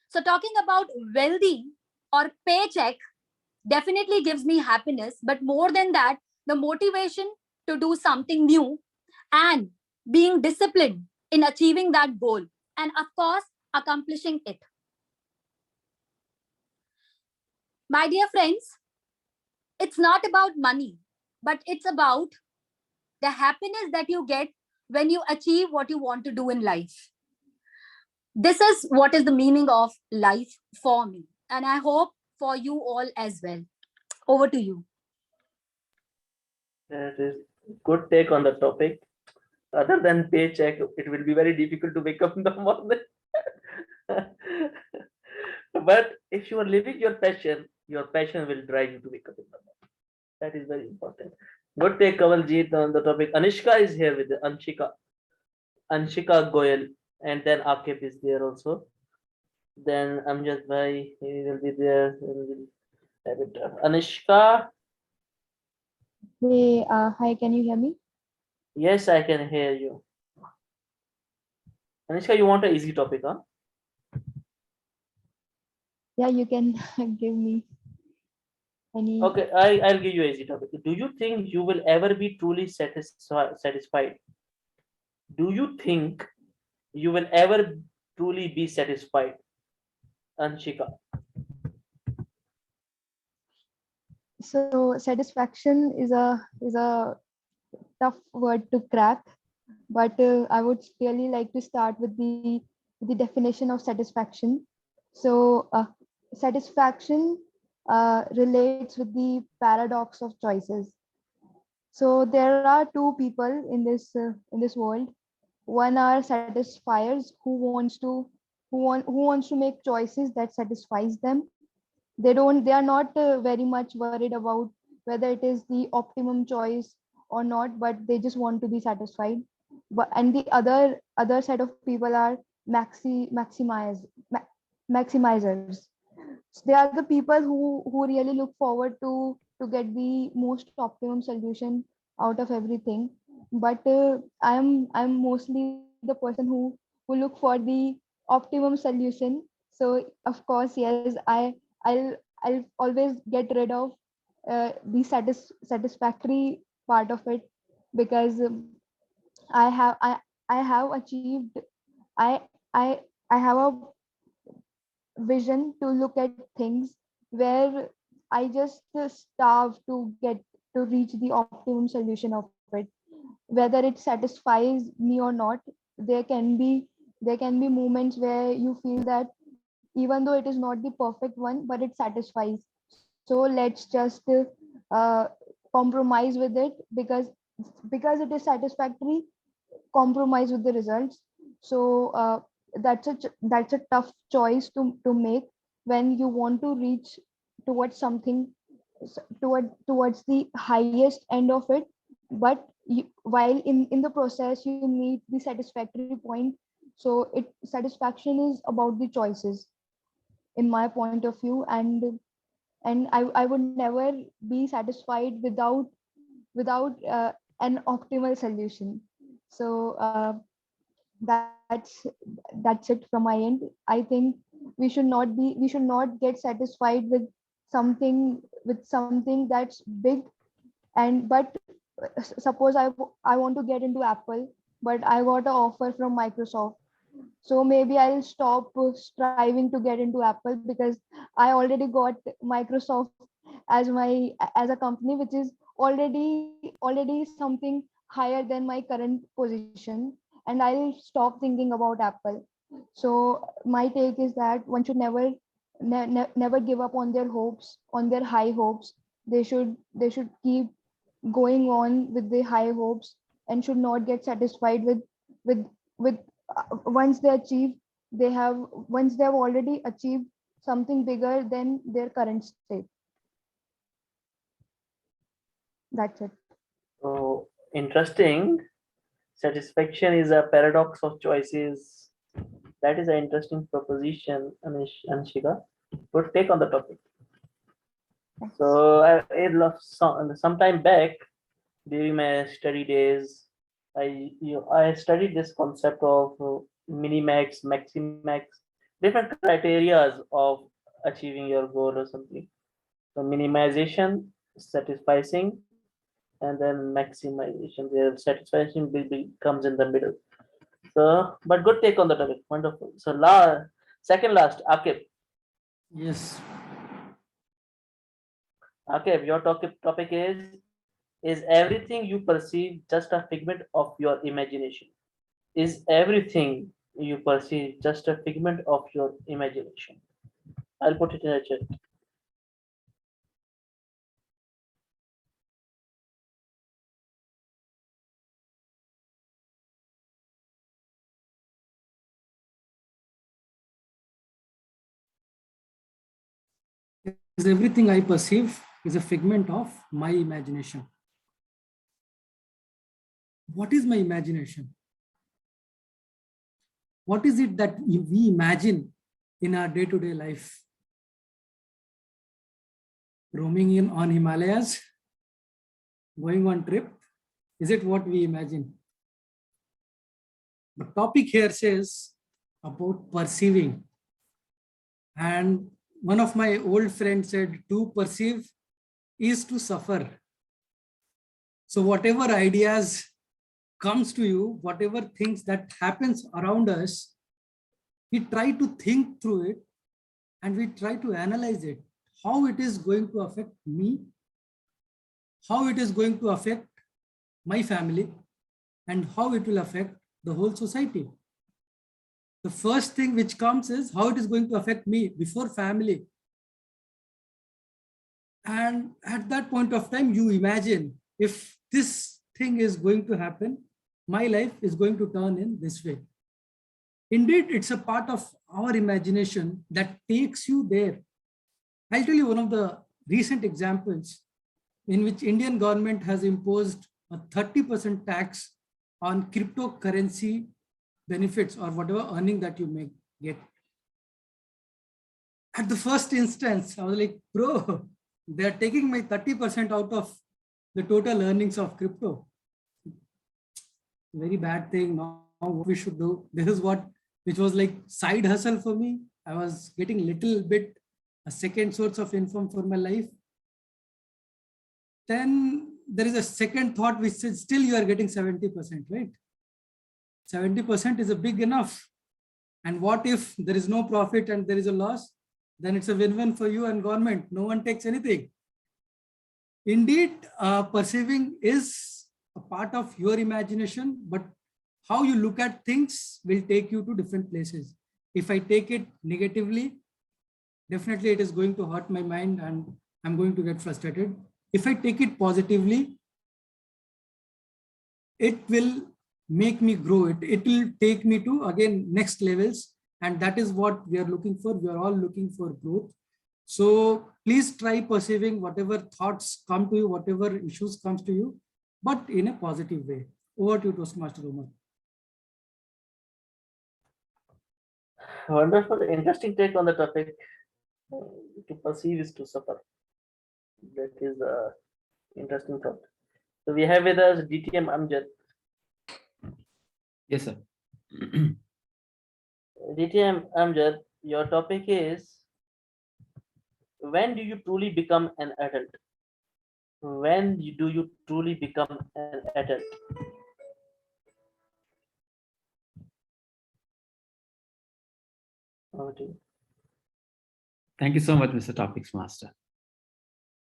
So talking about wealthy or paycheck definitely gives me happiness, but more than that, the motivation to do something new and being disciplined in achieving that goal, and of course, accomplishing it. My dear friends, it's not about money, but it's about the happiness that you get when you achieve what you want to do in life. This is what is the meaning of life for me, and I hope for you all as well. Over to you. That is good take on the topic. Other than paycheck, it will be very difficult to wake up in the morning. But if you are living your passion will drive you to wake up in the morning. That is very important. Good take, Kavaljeet, on the topic. Anishka is here with Anshika Goyal, and then Akib is there also. Then Amjad Bhai, he will be there. Anishka, Hey, hi, can you hear me? yes, I can hear you. Anishka, you want an easy topic, huh? Yeah, you can give me any. Okay, I'll give you an easy topic. Do you think you will ever be truly satisfied? Do you think you will ever truly be satisfied, Anshika? So satisfaction is a tough word to crack, but I would really like to start with the definition of satisfaction. So satisfaction relates with the paradox of choices. So there are two people in this world. one are satisfiers who wants to make choices that satisfies them. They are not very much worried about whether it is the optimum choice or not, but they just want to be satisfied. But and the other set of people are maximizers. They are the people who really look forward to get the most optimum solution out of everything. But I'm mostly the person who look for the optimum solution. So of course, yes, I'll always get rid of the satisfactory part of it, because I have I I have achieved I I I have a vision to look at things where I just starve to get to reach the optimum solution of it. Whether it satisfies me or not, there can be moments where you feel that even though it is not the perfect one, but it satisfies. So let's just uh, compromise with it, because it is satisfactory. Compromise with the results. So that's a tough choice to make when you want to reach towards something, towards the highest end of it. But while in the process you meet the satisfactory point. So it satisfaction is about the choices, in my point of view. And I would never be satisfied without an optimal solution. So that's that's it from my end. I think we should not get satisfied with something that's big. And but suppose I want to get into Apple, but I got an offer from Microsoft. So maybe I'll stop striving to get into Apple, because I already got Microsoft as a company, which is already something higher than my current position, and I'll stop thinking about Apple. So my take is that one should never give up on their hopes, on their high hopes. They should keep going on with the high hopes, and should not get satisfied with once they achieve they have once they have already achieved something bigger than their current state. That's it. So interesting. Satisfaction is a paradox of choices. That is an interesting proposition, Anshika. Good take on the topic. So I love some time back during my study days, I studied this concept of minimax, maximax, different criterias of achieving your goal or something. So minimization, satisficing, and then maximization. Where satisfaction comes in the middle. So, but good take on the topic. Wonderful. So, second last, Akib. Yes. Akib, your topic is everything you perceive just a figment of your imagination? Is everything you perceive just a figment of your imagination? I'll put it in a chat. Is everything I perceive is a figment of my imagination. What is my imagination? What is it that we imagine in our day-to-day life? Roaming in on Himalayas, going on trip, is it what we imagine? The topic here says about perceiving. And one of my old friends said, to perceive is to suffer. So whatever ideas comes to you, whatever things that happens around us, we try to think through it and we try to analyze it, how it is going to affect me, how it is going to affect my family, and how it will affect the whole society. The first thing which comes is how it is going to affect me before family. And at that point of time, you imagine if this thing is going to happen, my life is going to turn in this way. Indeed, it's a part of our imagination that takes you there. I'll tell you one of the recent examples in which Indian government has imposed a 30% tax on cryptocurrency benefits or whatever earning that you may get. At the first instance, I was like, bro, they're taking my 30% out of the total earnings of crypto. Very bad thing. Now what we should do, this is what, which was like side hustle for me. I was getting little bit a second source of income for my life. Then there is a second thought which says still you are getting 70%, right? 70% is a big enough. And what if there is no profit and there is a loss? Then it's a win-win for you and government. No one takes anything. Indeed, perceiving is a part of your imagination, but how you look at things will take you to different places. If I take it negatively, definitely it is going to hurt my mind and I'm going to get frustrated. If I take it positively, it will make me grow. It will take me to, again, next levels. And that is what we are looking for. We are all looking for growth. So please try perceiving whatever thoughts come to you, whatever issues comes to you, but in a positive way. Over to you, Toastmaster Umar. Wonderful, interesting take on the topic. To perceive is to suffer. That is a interesting thought. So we have with us DTM Amjad. Yes, sir. DTM Amjad, your topic is, when do you truly become an adult? When do you truly become an adult? Thank you so much, Mr. Topics Master.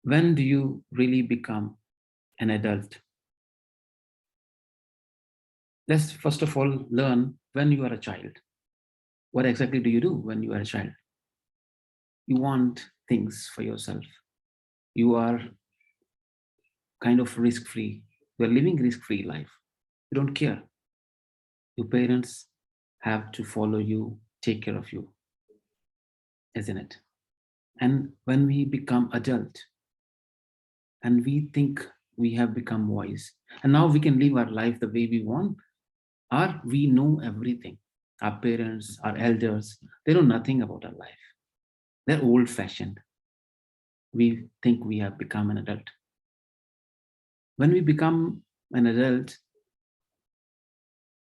When do you really become an adult? Let's first of all learn when you are a child. What exactly do you do when you are a child? You want things for yourself. You are kind of risk-free. You are living risk-free life. You don't care. Your parents have to follow you, take care of you, isn't it? And when we become adult and we think we have become wise and now we can live our life the way we want, or we know everything. Our parents, our elders, they know nothing about our life. They're old-fashioned. We think we have become an adult. When we become an adult,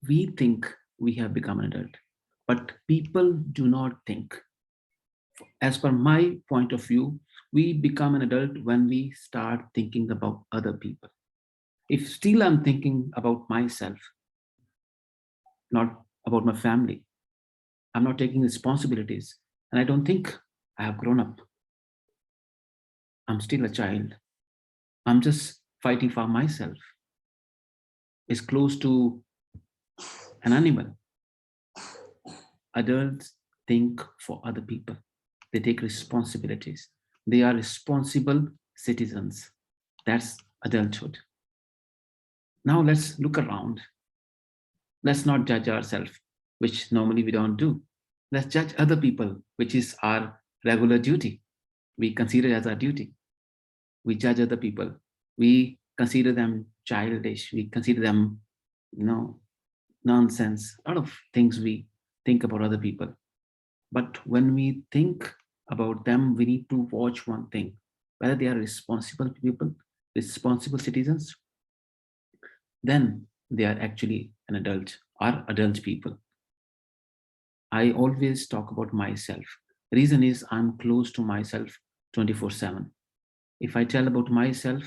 we think we have become an adult, but people do not think. As per my point of view, we become an adult when we start thinking about other people. If still I'm thinking about myself, not about my family, I'm not taking responsibilities, and I don't think I have grown up. I'm still a child. I'm just fighting for myself. It's close to an animal. Adults think for other people. They take responsibilities. They are responsible citizens. That's adulthood. Now let's look around. Let's not judge ourselves, which normally we don't do. Let's judge other people, which is our regular duty. We consider it as our duty. We judge other people. We consider them childish. We consider them, nonsense. A lot of things we think about other people. But when we think about them, we need to watch one thing, whether they are responsible people, responsible citizens, then they are actually an adult or adult people. I always talk about myself. The reason is I'm close to myself 24/7. If I tell about myself,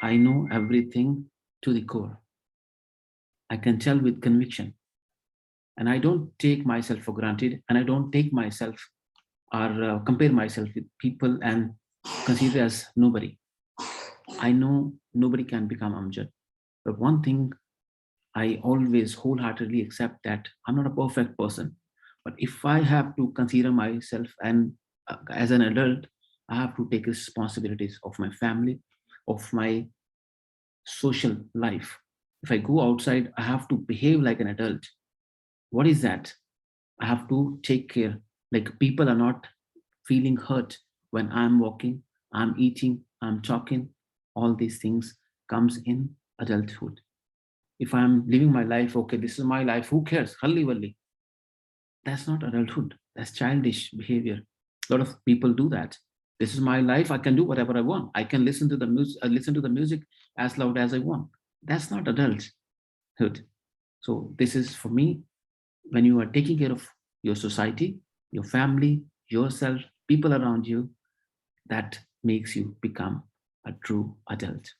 I know everything to the core. I can tell with conviction. And I don't take myself for granted, and I don't take myself or compare myself with people and consider as nobody. I know nobody can become Amjad. But one thing I always wholeheartedly accept, that I'm not a perfect person. But if I have to consider myself and as an adult, I have to take responsibilities of my family, of my social life. If I go outside, I have to behave like an adult. What is that? I have to take care. Like people are not feeling hurt when I'm walking, I'm eating, I'm talking. All these things comes in adulthood. If I'm living my life, okay, this is my life, who cares? Halli walli. That's not adulthood. That's childish behavior. A lot of people do that. This is my life. I can do whatever I want. I can listen to the music as loud as I want. That's not adulthood. So this is for me, when you are taking care of your society, your family, yourself, people around you, that makes you become a true adult.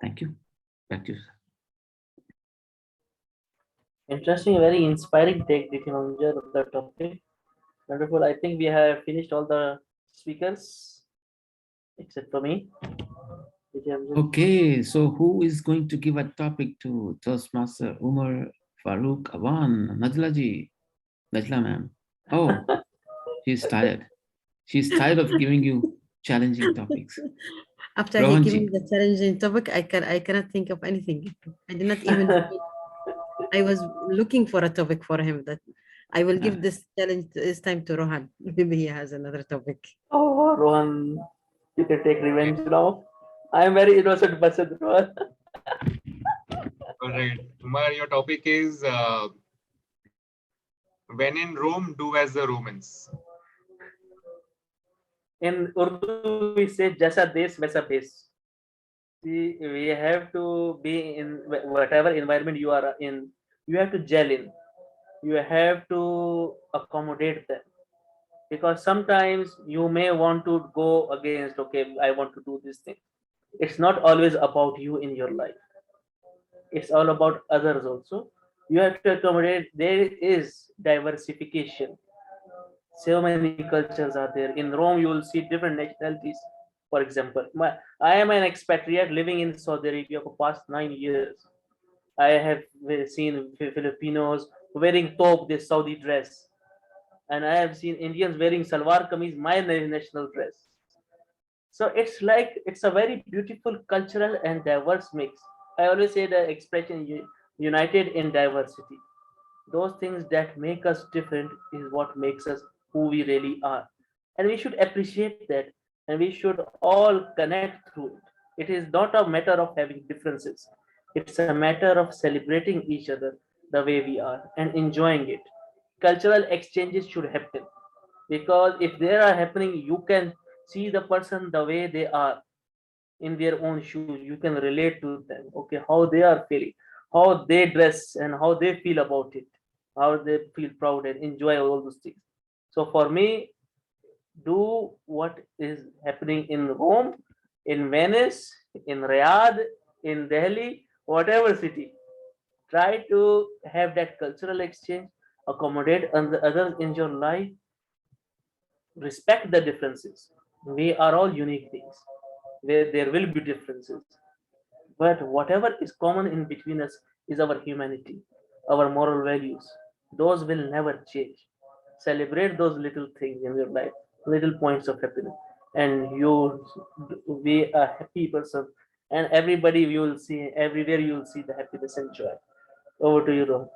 Thank you. Back to you. Interesting, very inspiring take, Amjad, of the topic. Wonderful. I think we have finished all the speakers except for me. Okay, so who is going to give a topic to Toastmaster Umar, Farooq, Awan, Najla ji? Najla ma'am. Oh, she's tired. She's tired of giving you challenging topics. After he gave me the challenging topic, I cannot think of anything. I did not even. I was looking for a topic for him that I will give this challenge this time to Rohan. Maybe he has another topic. Oh, Rohan, you can take revenge now. I am very innocent person, Rohan. All right, Umar, your topic is when in Rome, do as the Romans. In Urdu, we say "Jaisa desh, waisa bes." See, we have to be in whatever environment you are in. You have to gel in. You have to accommodate them, because sometimes you may want to go against. Okay, I want to do this thing. It's not always about you in your life. It's all about others also. You have to accommodate. There is diversification. So many cultures are there. In Rome, you will see different nationalities. For example, I am an expatriate living in Saudi Arabia for past 9 years. I have seen Filipinos wearing thobe, this Saudi dress, and I have seen Indians wearing salwar kameez, my national dress. So it's like it's a very beautiful cultural and diverse mix. I always say the expression united in diversity. Those things that make us different is what makes us who we really are. And we should appreciate that, and we should all connect through it. It is not a matter of having differences, it's a matter of celebrating each other the way we are and enjoying it. Cultural exchanges should happen, because if they are happening, you can see the person the way they are in their own shoes. You can relate to them, okay, how they are feeling, how they dress, and how they feel about it, how they feel proud and enjoy all those things. So for me, do what is happening in Rome, in Venice, in Riyadh, in Delhi, whatever city. Try to have that cultural exchange, accommodate others in your life, respect the differences. We are all unique beings where there will be differences. But whatever is common in between us is our humanity, our moral values. Those will never change. Celebrate those little things in your life, little points of happiness, and you will be a happy person. And everybody you will see, everywhere you will see the happiness and joy. Over to you, Rohan.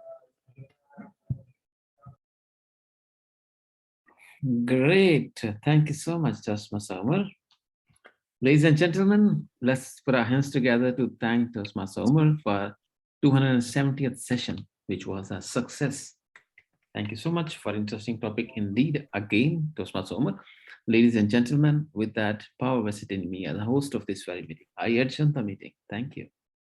Great. Thank you so much, Toastmaster Umar. Ladies and gentlemen, let's put our hands together to thank Toastmaster Umar for 270th session, which was a success. Thank you so much for interesting topic indeed. Again, Toastmaster Umar. Ladies and gentlemen, with that power vested in me as a host of this very meeting, I adjourn the meeting. Thank you.